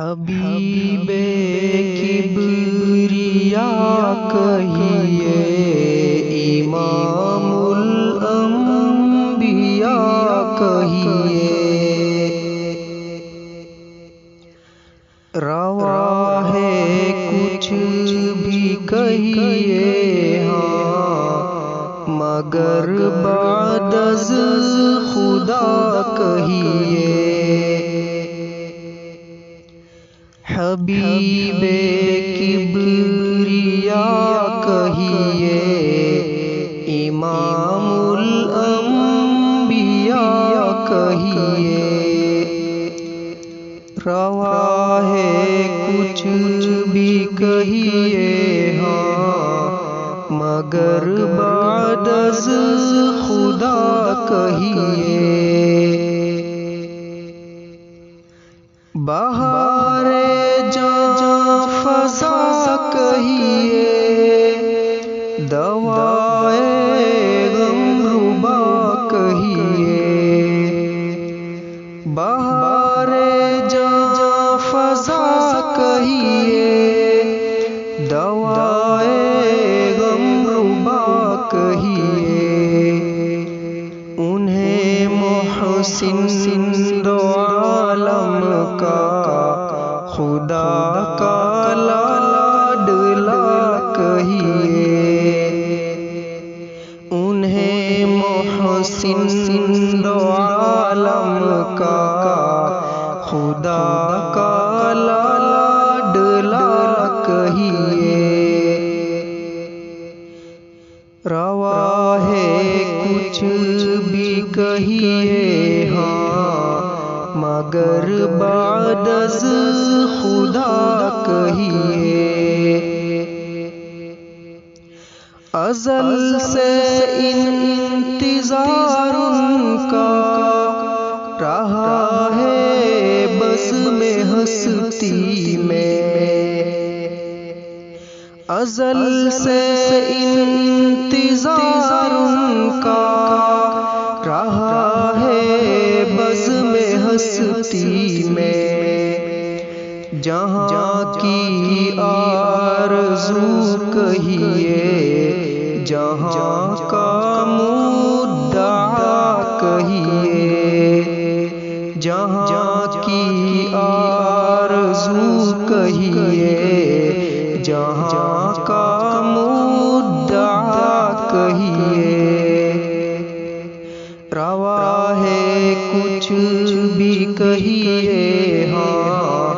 حبیب کبریا کہیے، امام الانبیاء کہیے، روا ہے کچھ بھی کہیے ہاں، مگر بعد از خدا کہیے۔ حبیب کبریا کہیے، امام الانبیاء کہیے، روا ہے کچھ بھی کہیے ہاں، مگر بعد از خدا کہیے۔ بہار جاں فضا کہیے، دوائے غم ربا کہیے، بہار جاں فضا کہیے، دوائے غم ربا کہیے، انہیں محسن دو عالم کا خدا کا لاڈلا کہیے، انہیں محسن دو عالم کا خدا کا لاڈلا کہیے، روا ہے کچھ بھی کہیے ہاں، مگر بعد از خدا کہیے۔ ازل سے انتظار ان کا رہا ہے بزم ہستی میں، ازل سے انتظار ان کا رہا ہے بزم ہستی میں، جہاں کی آرزو کہیے، جہاں کا مدعا کہیے، جہاں کی آرزو کہیے، جہاں کا مدعا کہیے، روا ہے کچھ بھی کہیے ہاں،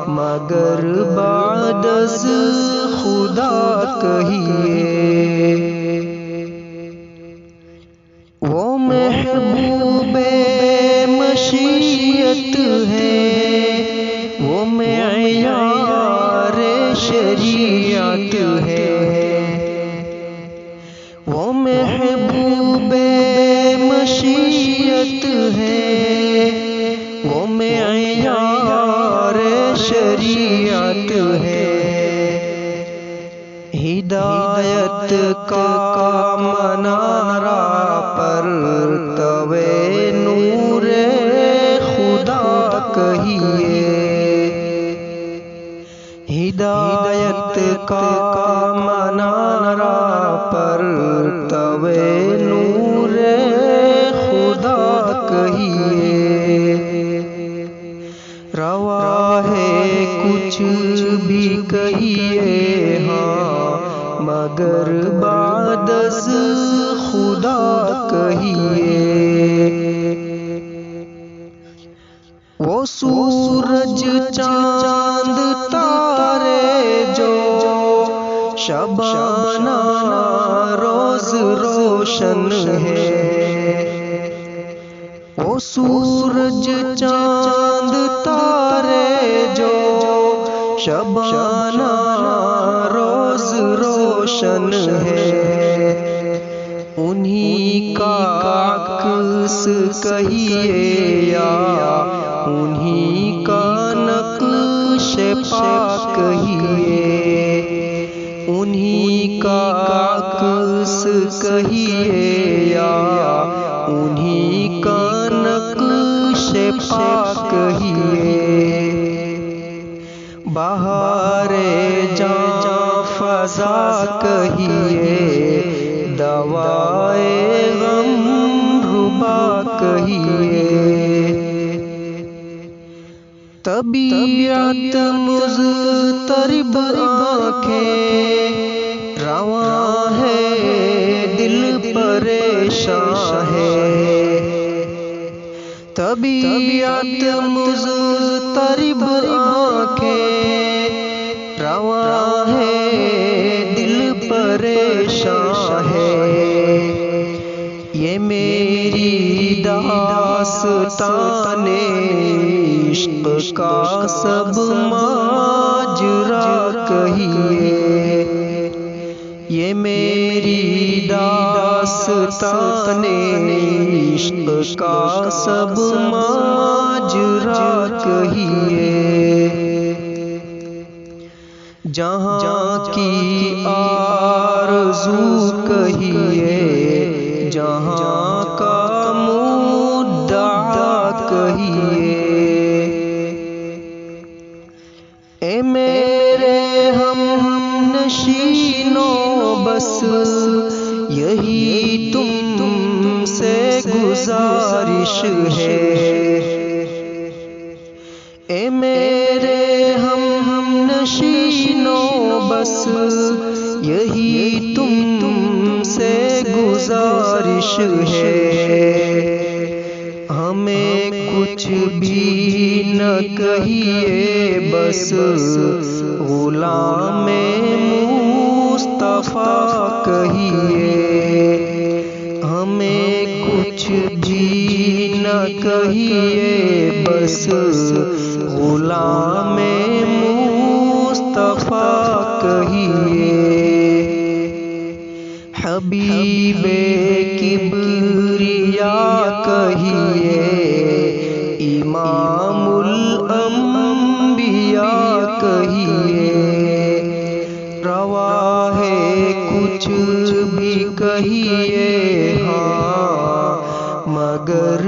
مگر بعد از خدا کہیے۔ وہ محبوب مشیت ہے، وہ معیار شریعت ہے، وہ محبوب مشیت ہے، وہ معیار شریعت ہے، ہدایت کا منارہ پر توے نور خدا کہیے، ہدایت کا منارہ پر توے نور خدا کہیے، روا ہے کچھ بھی کہیے ہاں، مگر بعد از خدا کہیے۔ وہ سورج چاند تارے جو شبانہ روز روشن ہے، وہ سورج چاند تارے جو شبانہ روز روشن ہے، انہی کا عکس کہیے یا انہی کا نقش پا کہیے، انہی کا عکس کہیے یا انہی کا نقش پا کہیے، بہار جاں فضا کہیے، دوائے غم ربا کہیے، طبیعت مضطرب آنکھیں رواں ہے، دل پریشان ہے، طبیعت مضطرب آنکھیں رواں ہے، دل پریشان ہے، یہ میری داستان عشق کا سب ماجرا کہیے، یہ میری داستان عشق کا سب ماجرا کہیے، جہاں کی آرزو کہیے، جہاں کا مدعا کہیے، اے میرے ہم نشینوں بس یہی تم سے گزارش ہے، اے میرے ہم نشینوں بس یہی تم سے گزارش ہے، ہمیں کچھ بھی نہ کہیے، بس غلام مصطفیٰ کہیے، ہمیں کچھ بھی نہ کہیے، بس غلام مصطفیٰ کہیے، حبیب کبریا کہیے، امام الانبیاء کہیے، روا ہے کچھ بھی کہیے ہاں، مگر